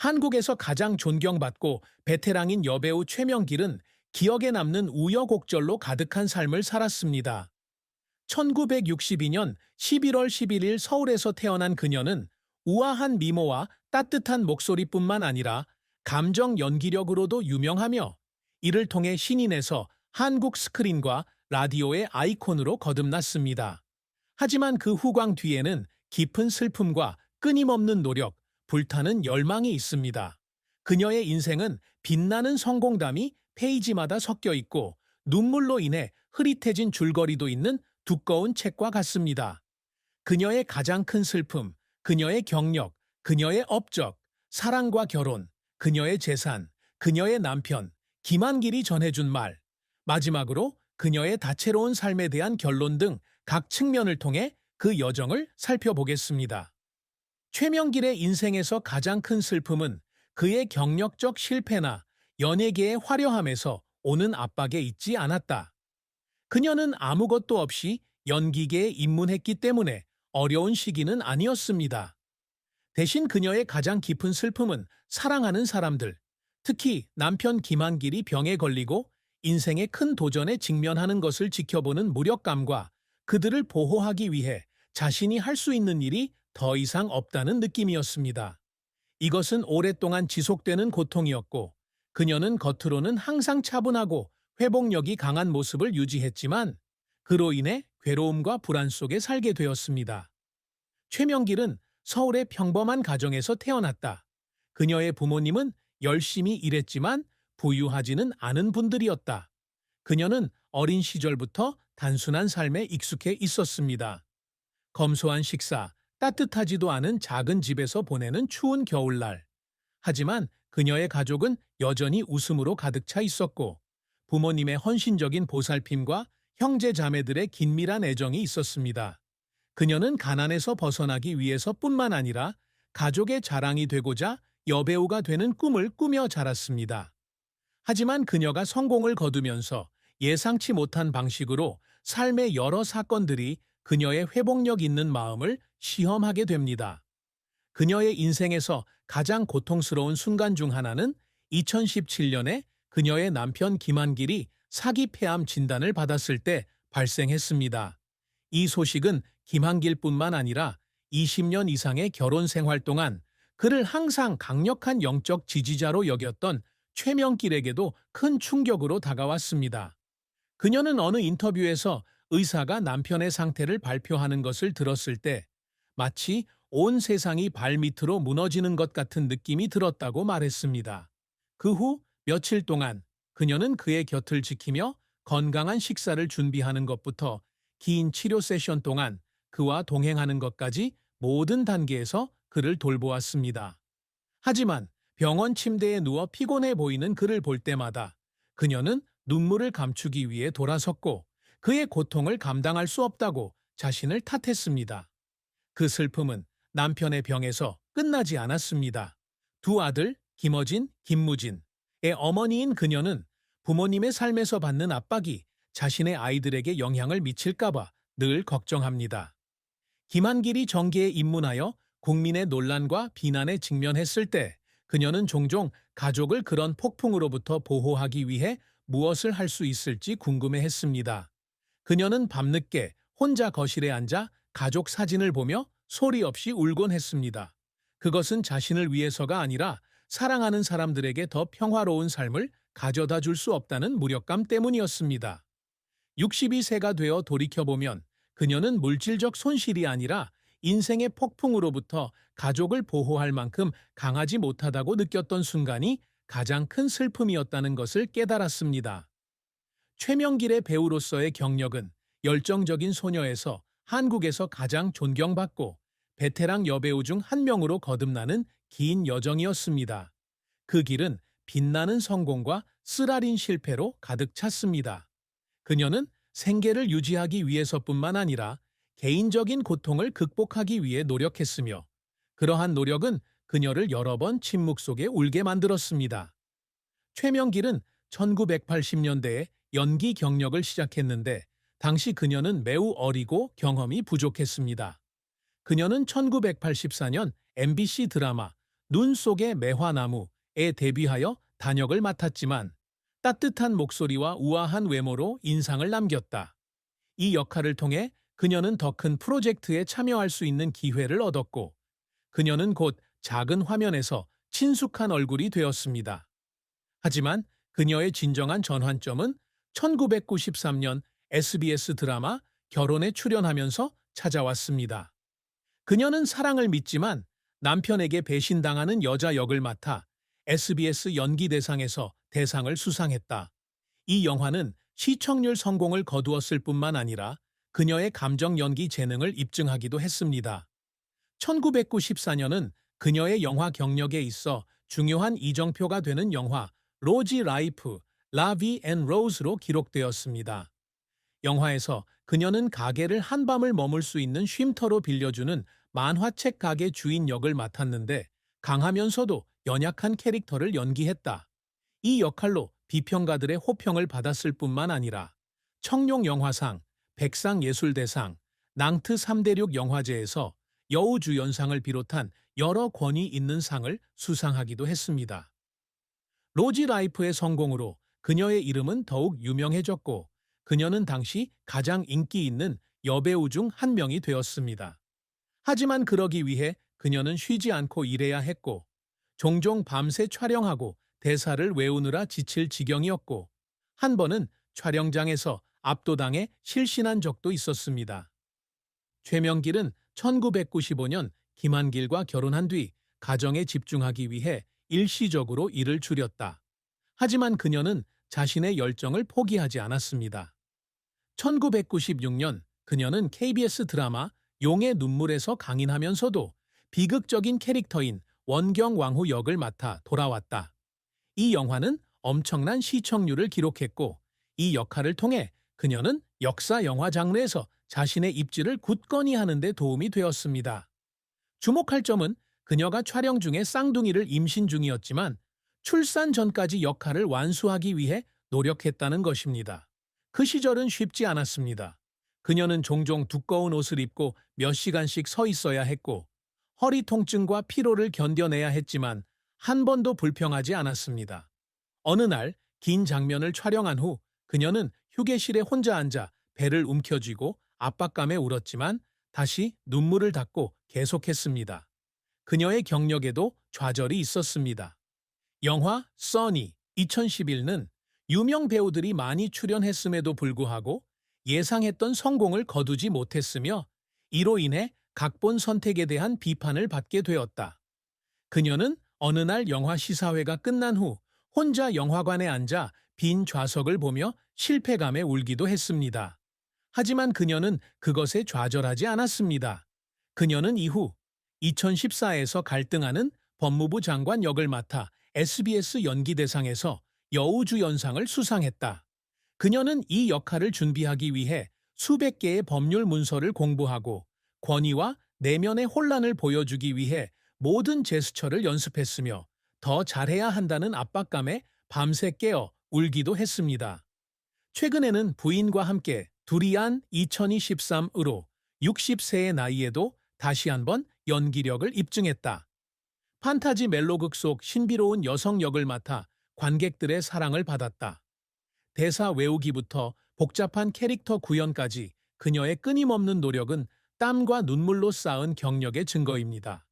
한국에서 가장 존경받고 베테랑인 여배우 최명길은 기억에 남는 우여곡절로 가득한 삶을 살았습니다. 1962년 11월 11일 서울에서 태어난 그녀는 우아한 미모와 따뜻한 목소리뿐만 아니라 감정 연기력으로도 유명하며 이를 통해 신인에서 한국 스크린과 라디오의 아이콘으로 거듭났습니다. 하지만 그 후광 뒤에는 깊은 슬픔과 끊임없는 노력, 불타는 열망이 있습니다. 그녀의 인생은 빛나는 성공담이 페이지마다 섞여 있고 눈물로 인해 흐릿해진 줄거리도 있는 두꺼운 책과 같습니다. 그녀의 가장 큰 슬픔, 그녀의 경력, 그녀의 업적, 사랑과 결혼, 그녀의 재산, 그녀의 남편, 김한길이 전해준 말, 마지막으로 그녀의 다채로운 삶에 대한 결론 등 각 측면을 통해 그 여정을 살펴보겠습니다. 최명길의 인생에서 가장 큰 슬픔은 그의 경력적 실패나 연예계의 화려함에서 오는 압박에 있지 않았다. 그녀는 아무것도 없이 연기계에 입문했기 때문에 어려운 시기는 아니었습니다. 대신 그녀의 가장 깊은 슬픔은 사랑하는 사람들, 특히 남편 김한길이 병에 걸리고 인생의 큰 도전에 직면하는 것을 지켜보는 무력감과 그들을 보호하기 위해 자신이 할 수 있는 일이 더 이상 없다는 느낌이었습니다. 이것은 오랫동안 지속되는 고통이었고, 그녀는 겉으로는 항상 차분하고 회복력이 강한 모습을 유지했지만, 그로 인해 괴로움과 불안 속에 살게 되었습니다. 최명길은 서울의 평범한 가정에서 태어났다. 그녀의 부모님은 열심히 일했지만 부유하지는 않은 분들이었다. 그녀는 어린 시절부터 단순한 삶에 익숙해 있었습니다. 검소한 식사, 따뜻하지도 않은 작은 집에서 보내는 추운 겨울날. 하지만 그녀의 가족은 여전히 웃음으로 가득 차 있었고 부모님의 헌신적인 보살핌과 형제 자매들의 긴밀한 애정이 있었습니다. 그녀는 가난에서 벗어나기 위해서뿐만 아니라 가족의 자랑이 되고자 여배우가 되는 꿈을 꾸며 자랐습니다. 하지만 그녀가 성공을 거두면서 예상치 못한 방식으로 삶의 여러 사건들이 그녀의 회복력 있는 마음을 시험하게 됩니다. 그녀의 인생에서 가장 고통스러운 순간 중 하나는 2017년에 그녀의 남편 김한길이 사기 폐암 진단을 받았을 때 발생했습니다. 이 소식은 김한길뿐만 아니라 20년 이상의 결혼 생활 동안 그를 항상 강력한 영적 지지자로 여겼던 최명길에게도 큰 충격으로 다가왔습니다. 그녀는 어느 인터뷰에서 의사가 남편의 상태를 발표하는 것을 들었을 때 마치 온 세상이 발밑으로 무너지는 것 같은 느낌이 들었다고 말했습니다. 그 후 며칠 동안 그녀는 그의 곁을 지키며 건강한 식사를 준비하는 것부터 긴 치료 세션 동안 그와 동행하는 것까지 모든 단계에서 그를 돌보았습니다. 하지만 병원 침대에 누워 피곤해 보이는 그를 볼 때마다 그녀는 눈물을 감추기 위해 돌아섰고 그의 고통을 감당할 수 없다고 자신을 탓했습니다. 그 슬픔은 남편의 병에서 끝나지 않았습니다. 두 아들, 김어진, 김무진의 어머니인 그녀는 부모님의 삶에서 받는 압박이 자신의 아이들에게 영향을 미칠까봐 늘 걱정합니다. 김한길이 정계에 입문하여 국민의 논란과 비난에 직면했을 때 그녀는 종종 가족을 그런 폭풍으로부터 보호하기 위해 무엇을 할 수 있을지 궁금해했습니다. 그녀는 밤늦게 혼자 거실에 앉아 가족 사진을 보며 소리 없이 울곤 했습니다. 그것은 자신을 위해서가 아니라 사랑하는 사람들에게 더 평화로운 삶을 가져다 줄 수 없다는 무력감 때문이었습니다. 62세가 되어 돌이켜보면 그녀는 물질적 손실이 아니라 인생의 폭풍으로부터 가족을 보호할 만큼 강하지 못하다고 느꼈던 순간이 가장 큰 슬픔이었다는 것을 깨달았습니다. 최명길의 배우로서의 경력은 열정적인 소녀에서 한국에서 가장 존경받고 베테랑 여배우 중 한 명으로 거듭나는 긴 여정이었습니다. 그 길은 빛나는 성공과 쓰라린 실패로 가득 찼습니다. 그녀는 생계를 유지하기 위해서뿐만 아니라 개인적인 고통을 극복하기 위해 노력했으며 그러한 노력은 그녀를 여러 번 침묵 속에 울게 만들었습니다. 최명길은 1980년대에 연기 경력을 시작했는데 당시 그녀는 매우 어리고 경험이 부족했습니다. 그녀는 1984년 MBC 드라마 눈 속의 매화나무에 데뷔하여 단역을 맡았지만 따뜻한 목소리와 우아한 외모로 인상을 남겼다. 이 역할을 통해 그녀는 더 큰 프로젝트에 참여할 수 있는 기회를 얻었고, 그녀는 곧 작은 화면에서 친숙한 얼굴이 되었습니다. 하지만 그녀의 진정한 전환점은 1993년 SBS 드라마 결혼에 출연하면서 찾아왔습니다. 그녀는 사랑을 믿지만 남편에게 배신당하는 여자 역을 맡아 SBS 연기대상에서 대상을 수상했다. 이 영화는 시청률 성공을 거두었을 뿐만 아니라 그녀의 감정 연기 재능을 입증하기도 했습니다. 1994년은 그녀의 영화 경력에 있어 중요한 이정표가 되는 영화 로지 라이프, 라비 앤 로즈로 기록되었습니다. 영화에서 그녀는 가게를 한밤을 머물 수 있는 쉼터로 빌려주는 만화책 가게 주인 역을 맡았는데 강하면서도 연약한 캐릭터를 연기했다. 이 역할로 비평가들의 호평을 받았을 뿐만 아니라 청룡영화상, 백상예술대상, 낭트 3대륙 영화제에서 여우주연상을 비롯한 여러 권위 있는 상을 수상하기도 했습니다. 로지 라이프의 성공으로 그녀의 이름은 더욱 유명해졌고 그녀는 당시 가장 인기 있는 여배우 중 한 명이 되었습니다. 하지만 그러기 위해 그녀는 쉬지 않고 일해야 했고 종종 밤새 촬영하고 대사를 외우느라 지칠 지경이었고 한 번은 촬영장에서 압도당해 실신한 적도 있었습니다. 최명길은 1995년 김한길과 결혼한 뒤 가정에 집중하기 위해 일시적으로 일을 줄였다. 하지만 그녀는 자신의 열정을 포기하지 않았습니다. 1996년 그녀는 KBS 드라마 용의 눈물에서 강인하면서도 비극적인 캐릭터인 원경왕후 역을 맡아 돌아왔다. 이 영화는 엄청난 시청률을 기록했고 이 역할을 통해 그녀는 역사 영화 장르에서 자신의 입지를 굳건히 하는 데 도움이 되었습니다. 주목할 점은 그녀가 촬영 중에 쌍둥이를 임신 중이었지만 출산 전까지 역할을 완수하기 위해 노력했다는 것입니다. 그 시절은 쉽지 않았습니다. 그녀는 종종 두꺼운 옷을 입고 몇 시간씩 서 있어야 했고 허리 통증과 피로를 견뎌내야 했지만 한 번도 불평하지 않았습니다. 어느 날 긴 장면을 촬영한 후 그녀는 휴게실에 혼자 앉아 배를 움켜쥐고 압박감에 울었지만 다시 눈물을 닦고 계속했습니다. 그녀의 경력에도 좌절이 있었습니다. 영화 써니 2011는 유명 배우들이 많이 출연했음에도 불구하고 예상했던 성공을 거두지 못했으며 이로 인해 각본 선택에 대한 비판을 받게 되었다. 그녀는 어느 날 영화 시사회가 끝난 후 혼자 영화관에 앉아 빈 좌석을 보며 실패감에 울기도 했습니다. 하지만 그녀는 그것에 좌절하지 않았습니다. 그녀는 이후 2014에서 갈등하는 법무부 장관 역을 맡아 SBS 연기대상에서 여우주연상을 수상했다. 그녀는 이 역할을 준비하기 위해 수백 개의 법률 문서를 공부하고 권위와 내면의 혼란을 보여주기 위해 모든 제스처를 연습했으며 더 잘해야 한다는 압박감에 밤새 깨어 울기도 했습니다. 최근에는 부인과 함께 두리안 2023으로 60세의 나이에도 다시 한번 연기력을 입증했다. 판타지 멜로극 속 신비로운 여성 역을 맡아 관객들의 사랑을 받았다. 대사 외우기부터 복잡한 캐릭터 구현까지 그녀의 끊임없는 노력은 땀과 눈물로 쌓은 경력의 증거입니다.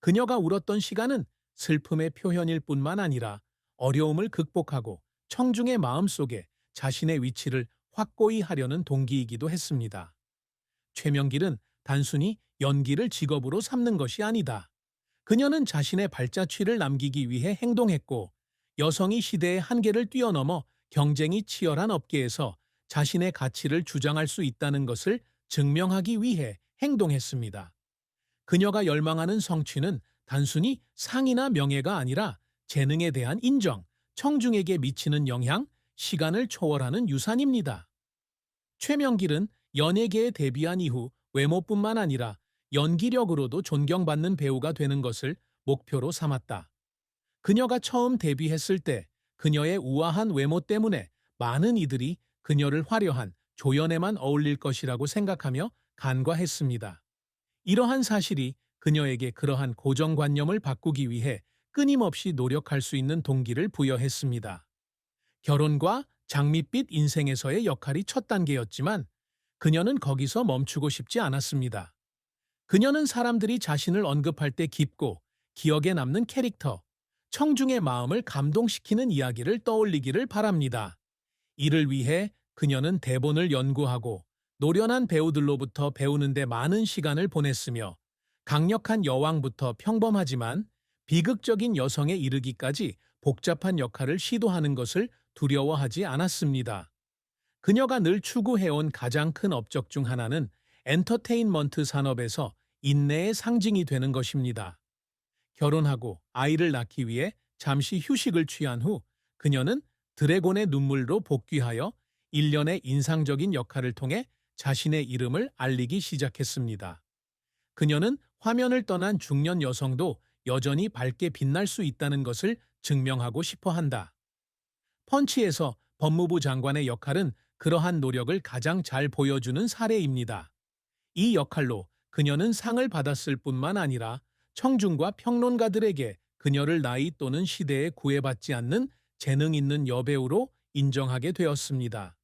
그녀가 울었던 시간은 슬픔의 표현일 뿐만 아니라 어려움을 극복하고 청중의 마음속에 자신의 위치를 확고히 하려는 동기이기도 했습니다. 최명길은 단순히 연기를 직업으로 삼는 것이 아니다. 그녀는 자신의 발자취를 남기기 위해 행동했고 여성이 시대의 한계를 뛰어넘어 경쟁이 치열한 업계에서 자신의 가치를 주장할 수 있다는 것을 증명하기 위해 행동했습니다. 그녀가 열망하는 성취는 단순히 상이나 명예가 아니라 재능에 대한 인정, 청중에게 미치는 영향, 시간을 초월하는 유산입니다. 최명길은 연예계에 데뷔한 이후 외모뿐만 아니라 연기력으로도 존경받는 배우가 되는 것을 목표로 삼았다. 그녀가 처음 데뷔했을 때 그녀의 우아한 외모 때문에 많은 이들이 그녀를 화려한 조연에만 어울릴 것이라고 생각하며 간과했습니다. 이러한 사실이 그녀에게 그러한 고정관념을 바꾸기 위해 끊임없이 노력할 수 있는 동기를 부여했습니다. 결혼과 장밋빛 인생에서의 역할이 첫 단계였지만 그녀는 거기서 멈추고 싶지 않았습니다. 그녀는 사람들이 자신을 언급할 때 깊고 기억에 남는 캐릭터, 청중의 마음을 감동시키는 이야기를 떠올리기를 바랍니다. 이를 위해 그녀는 대본을 연구하고 노련한 배우들로부터 배우는 데 많은 시간을 보냈으며 강력한 여왕부터 평범하지만 비극적인 여성에 이르기까지 복잡한 역할을 시도하는 것을 두려워하지 않았습니다. 그녀가 늘 추구해온 가장 큰 업적 중 하나는 엔터테인먼트 산업에서 인내의 상징이 되는 것입니다. 결혼하고 아이를 낳기 위해 잠시 휴식을 취한 후 그녀는 드래곤의 눈물로 복귀하여 일련의 인상적인 역할을 통해 자신의 이름을 알리기 시작했습니다. 그녀는 화면을 떠난 중년 여성도 여전히 밝게 빛날 수 있다는 것을 증명하고 싶어 한다. 펀치에서 법무부 장관의 역할은 그러한 노력을 가장 잘 보여주는 사례입니다. 이 역할로 그녀는 상을 받았을 뿐만 아니라 청중과 평론가들에게 그녀를 나이 또는 시대에 구애받지 않는 재능 있는 여배우로 인정하게 되었습니다.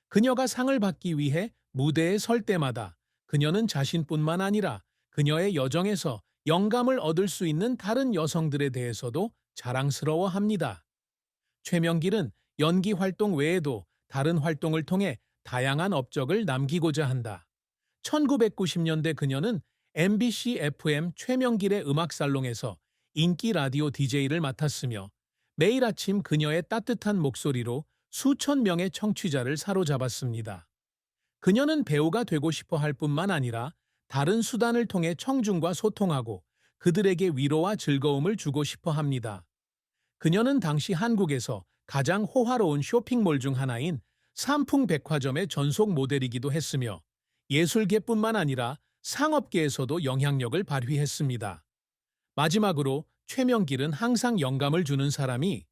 그녀가 상을 받기 위해 무대에 설 때마다 그녀는 자신뿐만 아니라 그녀의 여정에서 영감을 얻을 수 있는 다른 여성들에 대해서도 자랑스러워합니다. 최명길은 연기 활동 외에도 다른 활동을 통해 다양한 업적을 남기고자 한다. 1990년대 그녀는 MBC FM 최명길의 음악살롱에서 인기 라디오 DJ를 맡았으며 매일 아침 그녀의 따뜻한 목소리로 수천 명의 청취자를 사로잡았습니다. 그녀는 배우가 되고 싶어 할 뿐만 아니라 다른 수단을 통해 청중과 소통하고 그들에게 위로와 즐거움을 주고 싶어 합니다. 그녀는 당시 한국에서 가장 호화로운 쇼핑몰 중 하나인 삼풍백화점의 전속 모델이기도 했으며 예술계뿐만 아니라 상업계에서도 영향력을 발휘했습니다. 마지막으로 최명길은 항상 영감을 주는 사람이